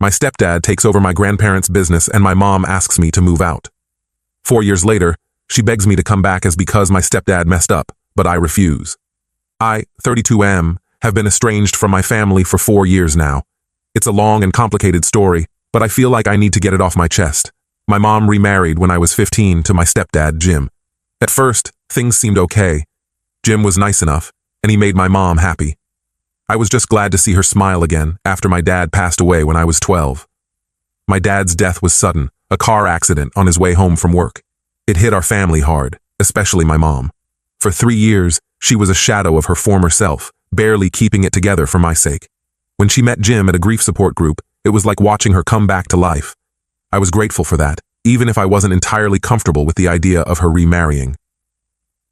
My stepdad takes over my grandparents' business and my mom asks me to move out. 4 years later, she begs me to come back as because my stepdad messed up, but I refuse. I, 32M, have been estranged from my family for 4 years now. It's a long and complicated story, but I feel like I need to get it off my chest. My mom remarried when I was 15 to my stepdad, Jim. At first, things seemed okay. Jim was nice enough, and he made my mom happy. I was just glad to see her smile again after my dad passed away when I was 12. My dad's death was sudden, a car accident on his way home from work. It hit our family hard, especially my mom. For 3 years, she was a shadow of her former self, barely keeping it together for my sake. When she met Jim at a grief support group, it was like watching her come back to life. I was grateful for that, even if I wasn't entirely comfortable with the idea of her remarrying.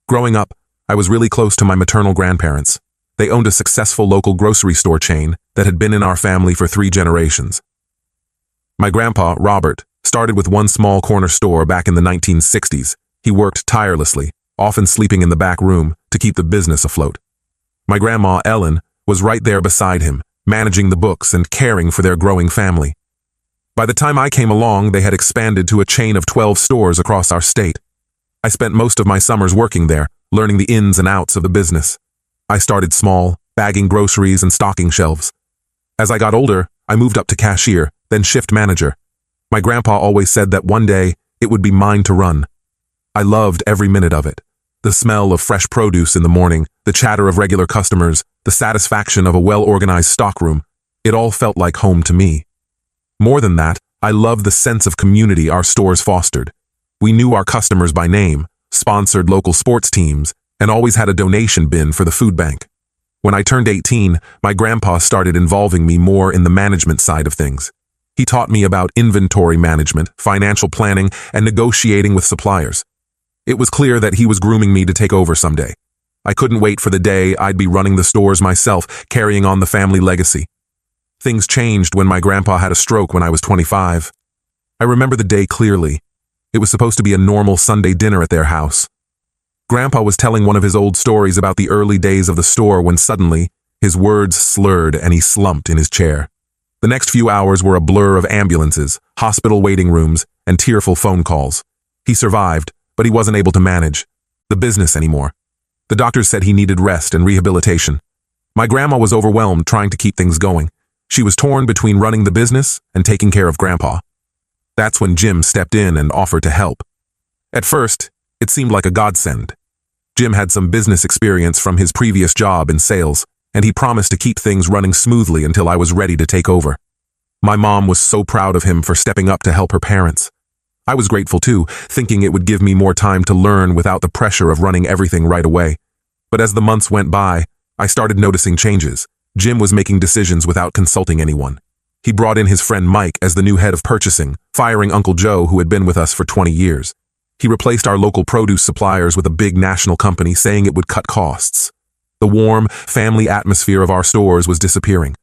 Growing up, I was really close to my maternal grandparents. They owned a successful local grocery store chain that had been in our family for 3 generations. My grandpa, Robert, started with one small corner store back in the 1960s. He worked tirelessly, often sleeping in the back room to keep the business afloat. My grandma, Ellen, was right there beside him, managing the books and caring for their growing family. By the time I came along, they had expanded to a chain of 12 stores across our state. I spent most of my summers working there, learning the ins and outs of the business. I started small, bagging groceries and stocking shelves. As I got older, I moved up to cashier, then shift manager. My grandpa always said that one day it would be mine to run. I loved every minute of it. The smell of fresh produce in the morning, the chatter of regular customers, the satisfaction of a well-organized stockroom. It all felt like home to me. More than that, I loved the sense of community our stores fostered. We knew our customers by name, sponsored local sports teams, and always had a donation bin for the food bank. When I turned 18, my grandpa started involving me more in the management side of things. He taught me about inventory management, financial planning, and negotiating with suppliers. It was clear that he was grooming me to take over someday. I couldn't wait for the day I'd be running the stores myself, carrying on the family legacy. Things changed when my grandpa had a stroke when I was 25. I remember the day clearly. It was supposed to be a normal Sunday dinner at their house. Grandpa was telling one of his old stories about the early days of the store when suddenly, his words slurred and he slumped in his chair. The next few hours were a blur of ambulances, hospital waiting rooms, and tearful phone calls. He survived, but he wasn't able to manage the business anymore. The doctors said he needed rest and rehabilitation. My grandma was overwhelmed trying to keep things going. She was torn between running the business and taking care of Grandpa. That's when Jim stepped in and offered to help. At first, it seemed like a godsend. Jim had some business experience from his previous job in sales, and he promised to keep things running smoothly until I was ready to take over. My mom was so proud of him for stepping up to help her parents. I was grateful too, thinking it would give me more time to learn without the pressure of running everything right away. But as the months went by, I started noticing changes. Jim was making decisions without consulting anyone. He brought in his friend Mike as the new head of purchasing, firing Uncle Joe, who had been with us for 20 years. He replaced our local produce suppliers with a big national company, saying it would cut costs. The warm, family atmosphere of our stores was disappearing.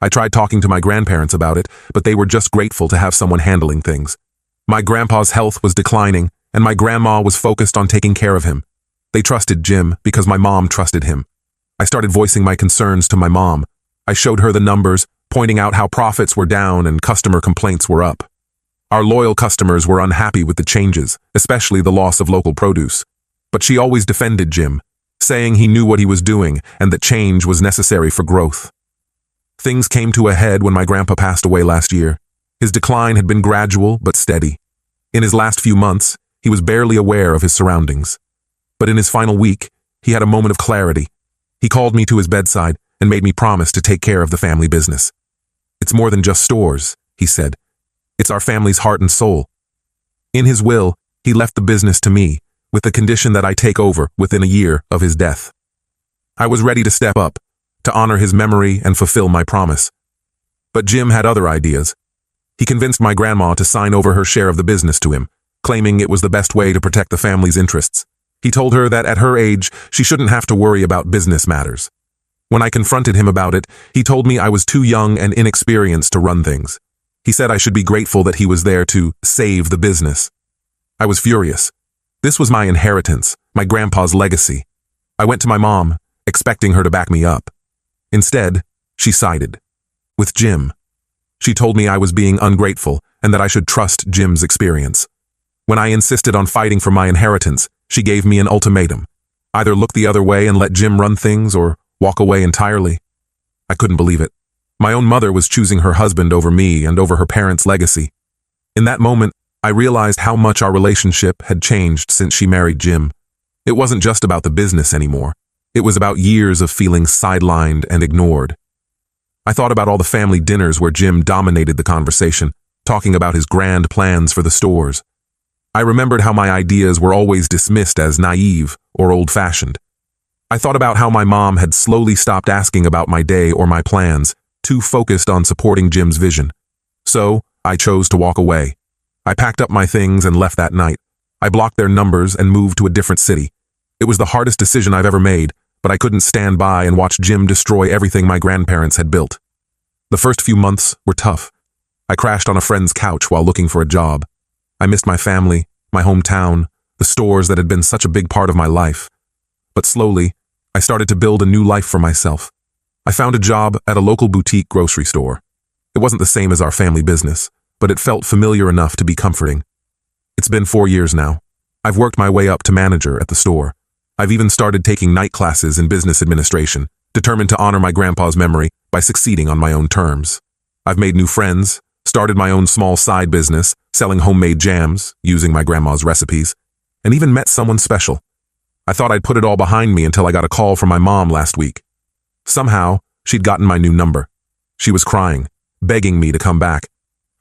I tried talking to my grandparents about it, but they were just grateful to have someone handling things. My grandpa's health was declining, and my grandma was focused on taking care of him. They trusted Jim because my mom trusted him. I started voicing my concerns to my mom. I showed her the numbers, pointing out how profits were down and customer complaints were up. Our loyal customers were unhappy with the changes, especially the loss of local produce. But she always defended Jim, saying he knew what he was doing and that change was necessary for growth. Things came to a head when my grandpa passed away last year. His decline had been gradual but steady. In his last few months, he was barely aware of his surroundings. But in his final week, he had a moment of clarity. He called me to his bedside and made me promise to take care of the family business. "It's more than just stores," he said. "It's our family's heart and soul." In his will, he left the business to me, with the condition that I take over within a year of his death. I was ready to step up, to honor his memory and fulfill my promise. But Jim had other ideas. He convinced my grandma to sign over her share of the business to him, claiming it was the best way to protect the family's interests. He told her that at her age, she shouldn't have to worry about business matters. When I confronted him about it, he told me I was too young and inexperienced to run things. He said I should be grateful that he was there to save the business. I was furious. This was my inheritance, my grandpa's legacy. I went to my mom, expecting her to back me up. Instead, she sided with Jim. She told me I was being ungrateful and that I should trust Jim's experience. When I insisted on fighting for my inheritance, she gave me an ultimatum. Either look the other way and let Jim run things or walk away entirely. I couldn't believe it. My own mother was choosing her husband over me and over her parents' legacy. In that moment, I realized how much our relationship had changed since she married Jim. It wasn't just about the business anymore. It was about years of feeling sidelined and ignored. I thought about all the family dinners where Jim dominated the conversation, talking about his grand plans for the stores. I remembered how my ideas were always dismissed as naive or old-fashioned. I thought about how my mom had slowly stopped asking about my day or my plans, too focused on supporting Jim's vision. So, I chose to walk away. I packed up my things and left that night. I blocked their numbers and moved to a different city. It was the hardest decision I've ever made, but I couldn't stand by and watch Jim destroy everything my grandparents had built. The first few months were tough. I crashed on a friend's couch while looking for a job. I missed my family, my hometown, the stores that had been such a big part of my life. But slowly, I started to build a new life for myself. I found a job at a local boutique grocery store. It wasn't the same as our family business, but it felt familiar enough to be comforting. It's been 4 years now. I've worked my way up to manager at the store. I've even started taking night classes in business administration, determined to honor my grandpa's memory by succeeding on my own terms. I've made new friends, started my own small side business, selling homemade jams, using my grandma's recipes, and even met someone special. I thought I'd put it all behind me until I got a call from my mom last week. Somehow, she'd gotten my new number. She was crying, begging me to come back.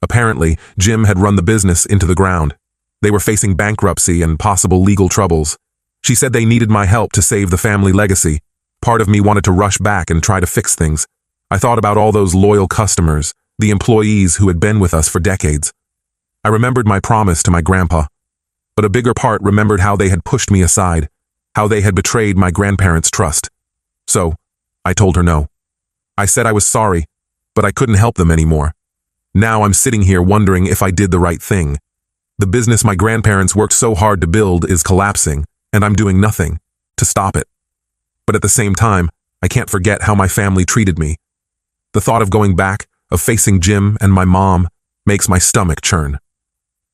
Apparently, Jim had run the business into the ground. They were facing bankruptcy and possible legal troubles. She said they needed my help to save the family legacy. Part of me wanted to rush back and try to fix things. I thought about all those loyal customers, the employees who had been with us for decades. I remembered my promise to my grandpa, but a bigger part remembered how they had pushed me aside, how they had betrayed my grandparents' trust. So, I told her no. I said I was sorry, but I couldn't help them anymore. Now I'm sitting here wondering if I did the right thing. The business my grandparents worked so hard to build is collapsing, and I'm doing nothing to stop it. But at the same time, I can't forget how my family treated me. The thought of going back, of facing Jim and my mom, makes my stomach churn.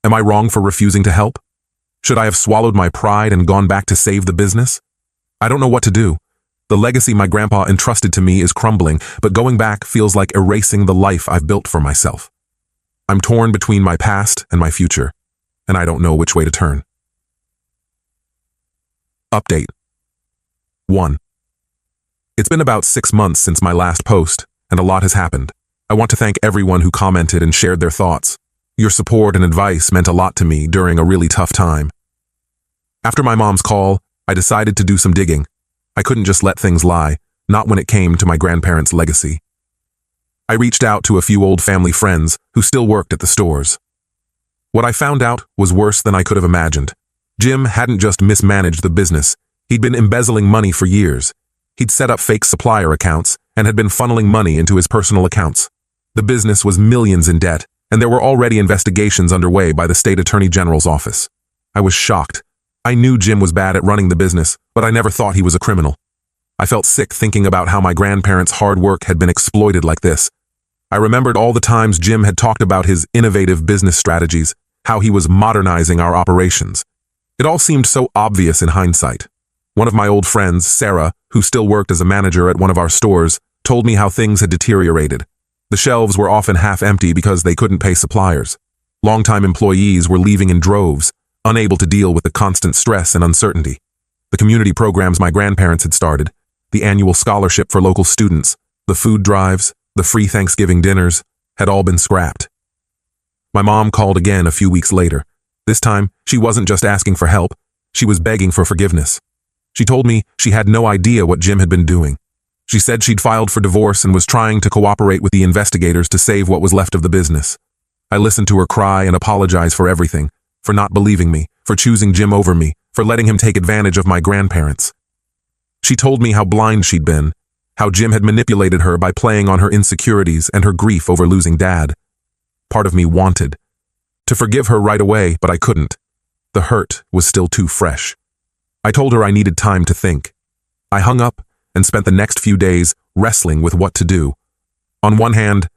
Am I wrong for refusing to help? Should I have swallowed my pride and gone back to save the business? I don't know what to do. The legacy my grandpa entrusted to me is crumbling, but going back feels like erasing the life I've built for myself. I'm torn between my past and my future, and I don't know which way to turn. Update 1. It's been about 6 months since my last post, and a lot has happened. I want to thank everyone who commented and shared their thoughts. Your support and advice meant a lot to me during a really tough time. After my mom's call, I decided to do some digging. I couldn't just let things lie, not when it came to my grandparents' legacy. I reached out to a few old family friends who still worked at the stores. What I found out was worse than I could have imagined. Jim hadn't just mismanaged the business, he'd been embezzling money for years. He'd set up fake supplier accounts and had been funneling money into his personal accounts. The business was millions in debt, and there were already investigations underway by the state attorney general's office. I was shocked. I knew Jim was bad at running the business, but I never thought he was a criminal. I felt sick thinking about how my grandparents' hard work had been exploited like this. I remembered all the times Jim had talked about his innovative business strategies, how he was modernizing our operations. It all seemed so obvious in hindsight. One of my old friends, Sarah, who still worked as a manager at one of our stores, told me how things had deteriorated. The shelves were often half empty because they couldn't pay suppliers. Longtime employees were leaving in droves, unable to deal with the constant stress and uncertainty. The community programs my grandparents had started, the annual scholarship for local students, the food drives, the free Thanksgiving dinners, had all been scrapped. My mom called again a few weeks later. This time, she wasn't just asking for help, she was begging for forgiveness. She told me she had no idea what Jim had been doing. She said she'd filed for divorce and was trying to cooperate with the investigators to save what was left of the business. I listened to her cry and apologize for everything, for not believing me, for choosing Jim over me, for letting him take advantage of my grandparents. She told me how blind she'd been, how Jim had manipulated her by playing on her insecurities and her grief over losing Dad. Part of me wanted to forgive her right away, but I couldn't. The hurt was still too fresh. I told her I needed time to think. I hung up and spent the next few days wrestling with what to do. On one hand,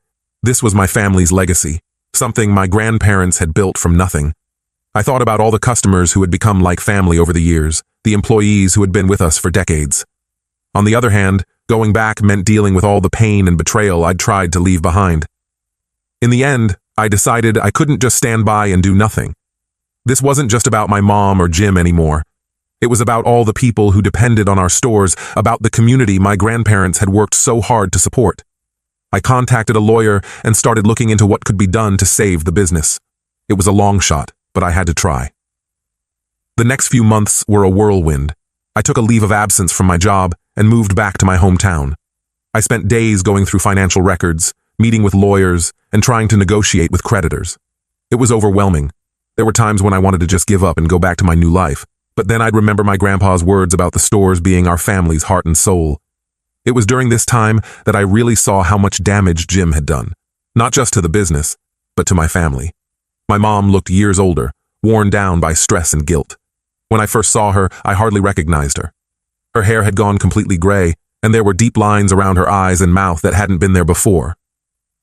This was my family's legacy, something my grandparents had built from nothing. I thought about all the customers who had become like family over the years, the employees who had been with us for decades. On the other hand, going back meant dealing with all the pain and betrayal I'd tried to leave behind. In the end, I decided I couldn't just stand by and do nothing. This wasn't just about my mom or Jim anymore. It was about all the people who depended on our stores, about the community my grandparents had worked so hard to support. I contacted a lawyer and started looking into what could be done to save the business. It was a long shot, but I had to try. The next few months were a whirlwind. I took a leave of absence from my job and moved back to my hometown. I spent days going through financial records, meeting with lawyers, and trying to negotiate with creditors. It was overwhelming. There were times when I wanted to just give up and go back to my new life, but then I'd remember my grandpa's words about the stores being our family's heart and soul. It was during this time that I really saw how much damage Jim had done, not just to the business, but to my family. My mom looked years older, worn down by stress and guilt. When I first saw her, I hardly recognized her. Her hair had gone completely gray, and there were deep lines around her eyes and mouth that hadn't been there before.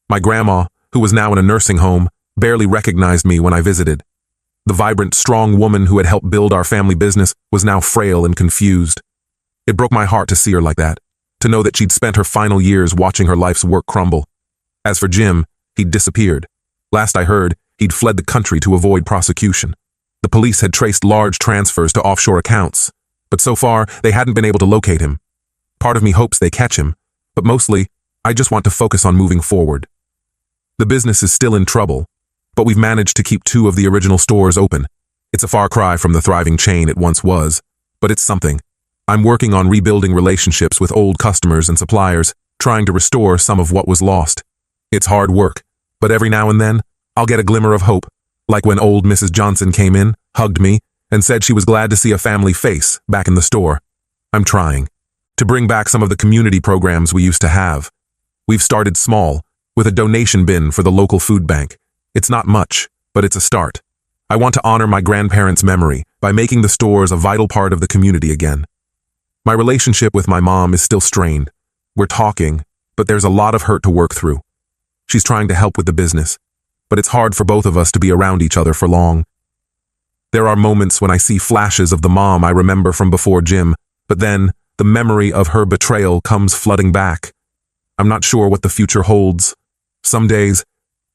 My grandma, who was now in a nursing home, barely recognized me when I visited. The vibrant, strong woman who had helped build our family business was now frail and confused. It broke my heart to see her like that, to know that she'd spent her final years watching her life's work crumble. As for Jim, he'd disappeared. Last I heard, he'd fled the country to avoid prosecution. The police had traced large transfers to offshore accounts, but so far they hadn't been able to locate him. Part of me hopes they catch him, but mostly, I just want to focus on moving forward. The business is still in trouble, but we've managed to keep 2 of the original stores open. It's a far cry from the thriving chain it once was, but it's something. I'm working on rebuilding relationships with old customers and suppliers, trying to restore some of what was lost. It's hard work, but every now and then, I'll get a glimmer of hope, like when old Mrs. Johnson came in, hugged me, and said she was glad to see a family face back in the store. I'm trying to bring back some of the community programs we used to have. We've started small, with a donation bin for the local food bank. It's not much, but it's a start. I want to honor my grandparents' memory by making the stores a vital part of the community again. My relationship with my mom is still strained. We're talking, but there's a lot of hurt to work through. She's trying to help with the business, but it's hard for both of us to be around each other for long. There are moments when I see flashes of the mom I remember from before Jim, but then the memory of her betrayal comes flooding back. I'm not sure what the future holds. Some days,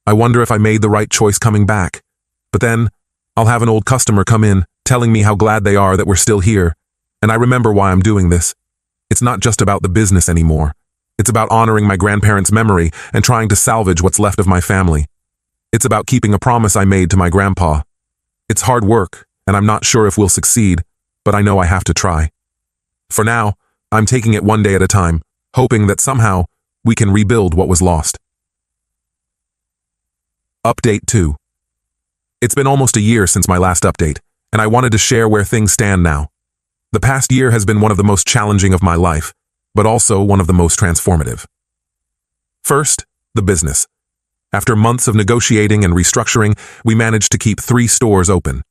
I wonder if I made the right choice coming back. But then, I'll have an old customer come in, telling me how glad they are that we're still here. And I remember why I'm doing this. It's not just about the business anymore. It's about honoring my grandparents' memory and trying to salvage what's left of my family. It's about keeping a promise I made to my grandpa. It's hard work, and I'm not sure if we'll succeed, but I know I have to try. For now, I'm taking it one day at a time, hoping that somehow we can rebuild what was lost. Update 2. It's been almost a year since my last update, and I wanted to share where things stand now. The past year has been one of the most challenging of my life, but also one of the most transformative. First, the business. After months of negotiating and restructuring, we managed to keep 3 stores open.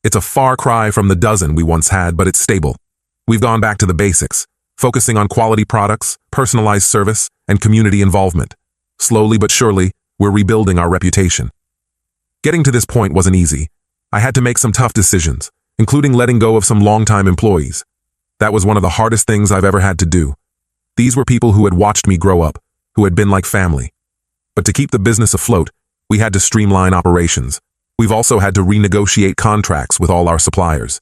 It's a far cry from the dozen we once had, but it's stable. We've gone back to the basics, focusing on quality products, personalized service, and community involvement. Slowly but surely, we're rebuilding our reputation. Getting to this point wasn't easy. I had to make some tough decisions, including letting go of some longtime employees. That was one of the hardest things I've ever had to do. These were people who had watched me grow up, who had been like family. But to keep the business afloat, we had to streamline operations. We've also had to renegotiate contracts with all our suppliers.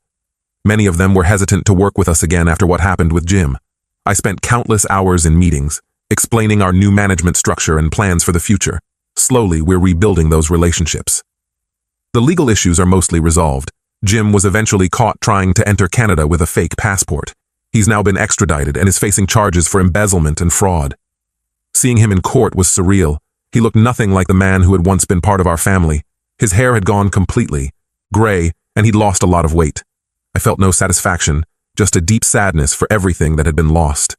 Many of them were hesitant to work with us again after what happened with Jim. I spent countless hours in meetings, explaining our new management structure and plans for the future. Slowly, we're rebuilding those relationships. The legal issues are mostly resolved. Jim was eventually caught trying to enter Canada with a fake passport. He's now been extradited and is facing charges for embezzlement and fraud. Seeing him in court was surreal. He looked nothing like the man who had once been part of our family. His hair had gone completely gray, and he'd lost a lot of weight. I felt no satisfaction, just a deep sadness for everything that had been lost.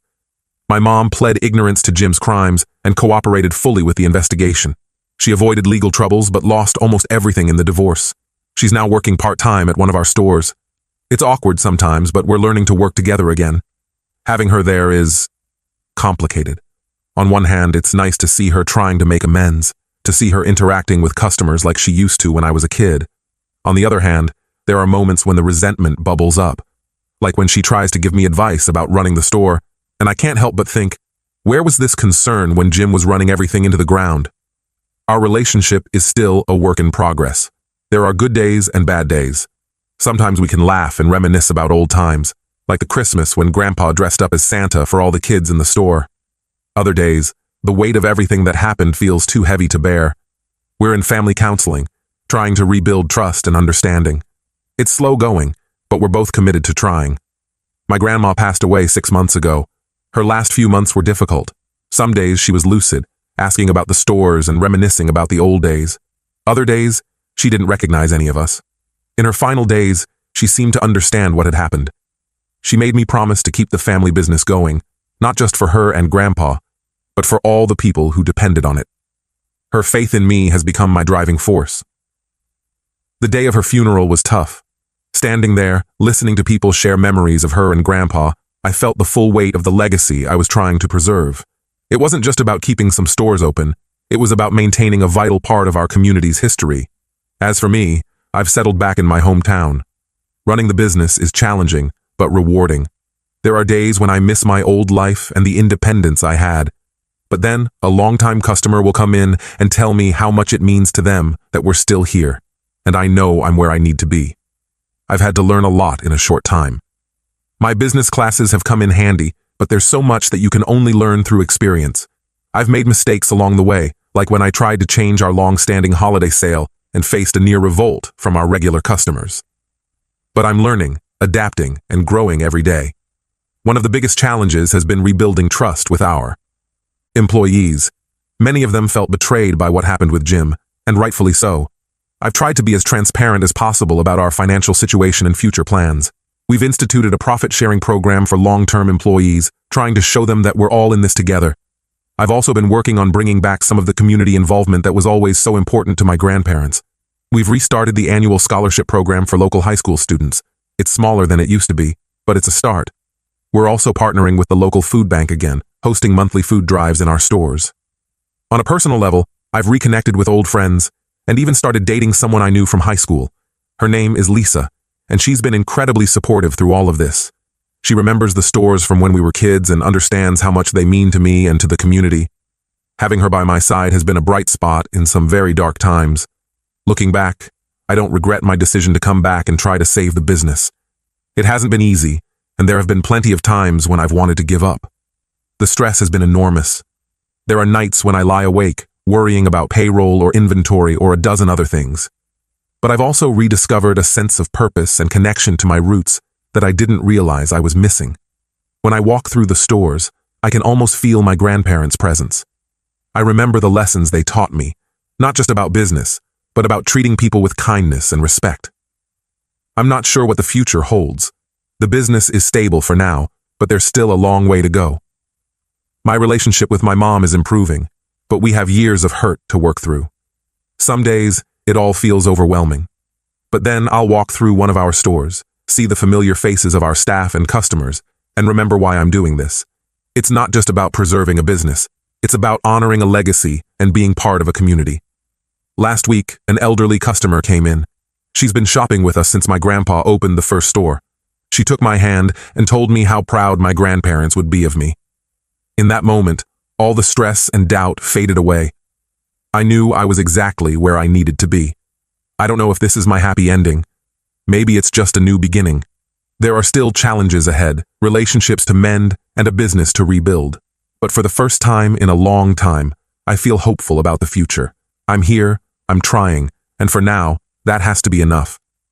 My mom pled ignorance to Jim's crimes and cooperated fully with the investigation. She avoided legal troubles but lost almost everything in the divorce. She's now working part-time at one of our stores. It's awkward sometimes, but we're learning to work together again. Having her there is complicated. On one hand, it's nice to see her trying to make amends, to see her interacting with customers like she used to when I was a kid. On the other hand, there are moments when the resentment bubbles up, like when she tries to give me advice about running the store, and I can't help but think, where was this concern when Jim was running everything into the ground? Our relationship is still a work in progress. There are good days and bad days. Sometimes we can laugh and reminisce about old times, like the Christmas when Grandpa dressed up as Santa for all the kids in the store. Other days, the weight of everything that happened feels too heavy to bear. We're in family counseling, trying to rebuild trust and understanding. It's slow going, but we're both committed to trying. My grandma passed away 6 months ago. Her last few months were difficult. Some days she was lucid, asking about the stores and reminiscing about the old days. Other days, she didn't recognize any of us. In her final days, she seemed to understand what had happened. She made me promise to keep the family business going, not just for her and Grandpa, but for all the people who depended on it. Her faith in me has become my driving force. The day of her funeral was tough. Standing there, listening to people share memories of her and Grandpa, I felt the full weight of the legacy I was trying to preserve. It wasn't just about keeping some stores open, it was about maintaining a vital part of our community's history. As for me, I've settled back in my hometown. Running the business is challenging, but rewarding. There are days when I miss my old life and the independence I had. But then, a longtime customer will come in and tell me how much it means to them that we're still here, and I know I'm where I need to be. I've had to learn a lot in a short time. My business classes have come in handy, but there's so much that you can only learn through experience. I've made mistakes along the way, like when I tried to change our long-standing holiday sale and faced a near revolt from our regular customers. But I'm learning, adapting, and growing every day. One of the biggest challenges has been rebuilding trust with our employees. Many of them felt betrayed by what happened with Jim, and rightfully so. I've tried to be as transparent as possible about our financial situation and future plans. We've instituted a profit-sharing program for long-term employees, trying to show them that we're all in this together. I've also been working on bringing back some of the community involvement that was always so important to my grandparents. We've restarted the annual scholarship program for local high school students. It's smaller than it used to be, but it's a start. We're also partnering with the local food bank again, hosting monthly food drives in our stores. On a personal level, I've reconnected with old friends and even started dating someone I knew from high school. Her name is Lisa, and she's been incredibly supportive through all of this. She remembers the stores from when we were kids and understands how much they mean to me and to the community. Having her by my side has been a bright spot in some very dark times. Looking back, I don't regret my decision to come back and try to save the business. It hasn't been easy, and there have been plenty of times when I've wanted to give up. The stress has been enormous. There are nights when I lie awake, worrying about payroll or inventory or a dozen other things. But I've also rediscovered a sense of purpose and connection to my roots that I didn't realize I was missing. When I walk through the stores, I can almost feel my grandparents' presence. I remember the lessons they taught me, not just about business, but about treating people with kindness and respect. I'm not sure what the future holds. The business is stable for now, but there's still a long way to go. My relationship with my mom is improving, but we have years of hurt to work through. Some days, it all feels overwhelming. But then I'll walk through one of our stores, see the familiar faces of our staff and customers, and remember why I'm doing this. It's not just about preserving a business. It's about honoring a legacy and being part of a community. Last week, an elderly customer came in. She's been shopping with us since my grandpa opened the first store. She took my hand and told me how proud my grandparents would be of me. In that moment, all the stress and doubt faded away. I knew I was exactly where I needed to be. I don't know if this is my happy ending. Maybe it's just a new beginning. There are still challenges ahead, relationships to mend, and a business to rebuild. But for the first time in a long time, I feel hopeful about the future. I'm here, I'm trying, and for now, that has to be enough.